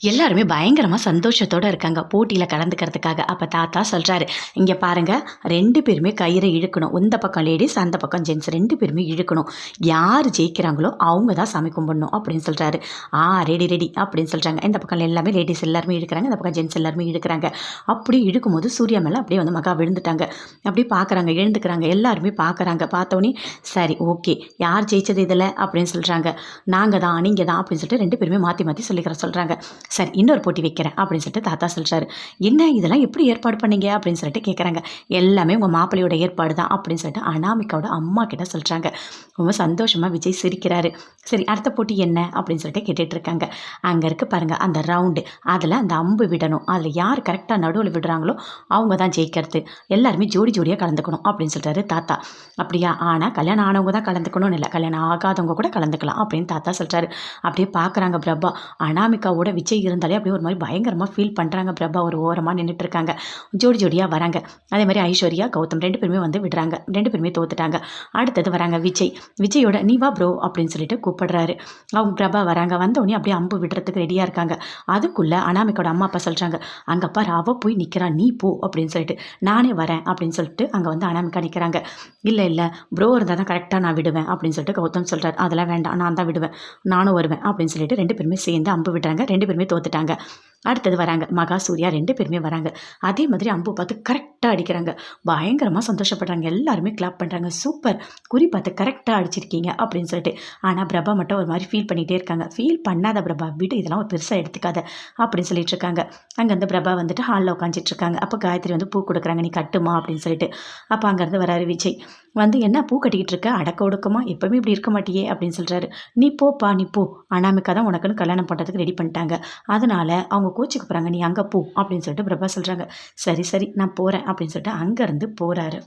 எல்லாருமே பயங்கரமா சந்தோஷத்தோட இருக்காங்க போட்டியில கலந்துக்கிறதுக்காக. அப்ப தாத்தா சொல்றாரு, "இங்க பாருங்க 2 பேருமே கயிற இழுக்கணும். இந்த பக்கம் லேடீஸ், அந்த பக்கம் ஜென்ட்ஸ் 2 பேருமே இழுக்கணும். யார் ஜெயிக்கிறாங்களோ அவங்க தான் சாமி கும்பிடணும்" அப்படின்னு சொல்றாரு. ரெடி ரெடி" அப்படின்னு சொல்றாங்க. இந்த பக்கம் எல்லாமே லேடீஸ் எல்லாருமே இழுக்கிறாங்க. இந்த பக்கம் ஜென்ட்ஸ் எல்லாருமே இழுக்கிறாங்க. அப்படி இழுக்கும்போது சூர்யா மேல அப்படியே வந்து மகா விழுந்துட்டாங்க. அப்படியே பார்க்குறாங்க, எழுந்துக்கிறாங்க. எல்லாருமே பார்க்குறாங்க. பார்த்தோன்னே, "சரி ஓகே. யார் ஜெயிச்சது இதில?" அப்படின்னு சொல்றாங்க. "நாங்க தான், நீங்க தான்" அப்படின்னு சொல்லிட்டு 2 பேருமே மாத்தி மாத்தி சொல்றாங்க. சரி இன்னொரு போட்டி வைக்கிறேன் அப்படின்னு சொல்லிட்டு தாத்தா சொல்கிறாரு. என்ன இதெல்லாம் எப்படி ஏற்பாடு பண்ணீங்க அப்படின்னு சொல்லிட்டு கேட்குறாங்க. எல்லாமே உங்கள் மாப்பிள்ளையோட ஏற்பாடு தான் அப்படின்னு சொல்லிட்டு அனாமிகாவோட அம்மா கிட்ட சொல்கிறாங்க. ரொம்ப சந்தோஷமாக விஜய் சிரிக்கிறாரு. சரி அடுத்த போட்டி என்ன அப்படின்னு சொல்லிட்டு கேட்டுட்டு இருக்காங்க. அங்கே இருக்கு பாருங்கள் அந்த ரவுண்டு, அதில் அந்த அம்பு விடணும். அதில் யார் கரெக்டாக நடுவில் விடுறாங்களோ அவங்க தான் ஜெயிக்கிறது. எல்லாருமே ஜோடி ஜோடியாக கலந்துக்கணும் அப்படின்னு சொல்கிறாரு தாத்தா. அப்படியா, ஆனால் கல்யாணம் ஆனவங்க தான் கலந்துக்கணும்னு இல்லை, கல்யாணம் ஆகாதவங்க கூட கலந்துக்கலாம் அப்படின்னு தாத்தா சொல்கிறாரு. அப்படியே பார்க்குறாங்க பிரபா. அனாமிகாவோட விஜய் இருந்தாலே அப்படியே ஒரு மாதிரி பயங்கரமாக ஃபீல் பண்ணுறாங்க. பிரபா ஒரு ஓரமாக நின்றுட்டு இருக்காங்க. ஜோடி ஜோடியாக வராங்க. அதே மாதிரி ஐஸ்வர்யா கௌதம் 2 பேருமே வந்து விடுறாங்க. 2 பேருமே தோத்துட்டாங்க. அடுத்தது வராங்க விஜய். விஜயோட "நீ வா ப்ரோ" அப்படின்னு சொல்லிட்டு கூப்பிடுறாரு. அவங்க பிரபா வராங்க. வந்தோடனே அப்படியே அம்பு விடுறதுக்கு ரெடியாக இருக்காங்க. அதுக்குள்ளே அனாமிகாவோட அம்மா அப்பா சொல்கிறாங்க, "அங்கே பாரு அவள் போய் நிற்கிறா, நீ போ" அப்படின்னு சொல்லிட்டு. "நானே வரேன்" அப்படின்னு சொல்லிட்டு அங்கே வந்து அனாமிகா நிற்கிறாங்க. "இல்லை இல்லை ப்ரோ இருந்தால் தான் கரெக்டாக நான் விடுவேன்" அப்படின்னு சொல்லிட்டு கௌதம் சொல்கிறார். "அதெல்லாம் வேண்டாம், நான் தான் விடுவேன், நானும் வருவேன்" அப்படின்னு சொல்லிட்டு 2 பேருமே சேர்ந்து அம்பு விடுறாங்க. 2 பேருமே தோத்துட்டாங்க. அடுத்தது வராங்க மகா, சூர்யா 2 பேருமே வராங்க. அதே மாதிரி அம்பு பார்த்து கரெக்டாக அடிக்கிறாங்க. பயங்கரமாக சந்தோஷப்படுறாங்க. எல்லாருமே கிளாப் பண்ணுறாங்க. "சூப்பர், குறி பார்த்து கரெக்டாக அடிச்சிருக்கீங்க" அப்படின்னு சொல்லிட்டு. ஆனால் பிரபா மட்டும் ஒரு மாதிரி ஃபீல் பண்ணிகிட்டே இருக்காங்க. "ஃபீல் பண்ணாத பிரபா, விடு, இதெல்லாம் ஒரு பெருசாக எடுத்துக்காத" அப்படின்னு சொல்லிட்டு இருக்காங்க. அங்கேருந்து பிரபா வந்துட்டு ஹாலில் உட்காந்துட்டு இருக்காங்க. அப்போ காயத்ரி வந்து பூ கொடுக்குறாங்க. "நீ கட்டுமா" அப்படின்னு சொல்லிட்டு. அப்போ அங்கேருந்து வராரு விஜய். வந்து, "என்ன பூ கட்டிக்கிட்டு இருக்க, அடக்க ஒடுக்கமா, எப்பவுமே இப்படி இருக்க மாட்டியே" அப்படின்னு சொல்கிறாரு. "நீ போப்பா, நீ போ, அனாமிகா தான் உனக்குன்னு கல்யாணம் பண்ணுறதுக்கு ரெடி பண்ணிட்டாங்க, அதனால அவங்க கோச்சிக்க போகிறாங்க, நீ அங்கே போ" அப்படின்னு சொல்லிட்டு பிரபா சொல்கிறாங்க. "சரி சரி நான் போகிறேன்" அப்படின்னு சொல்லிட்டு அங்கேருந்து போகிறாரு.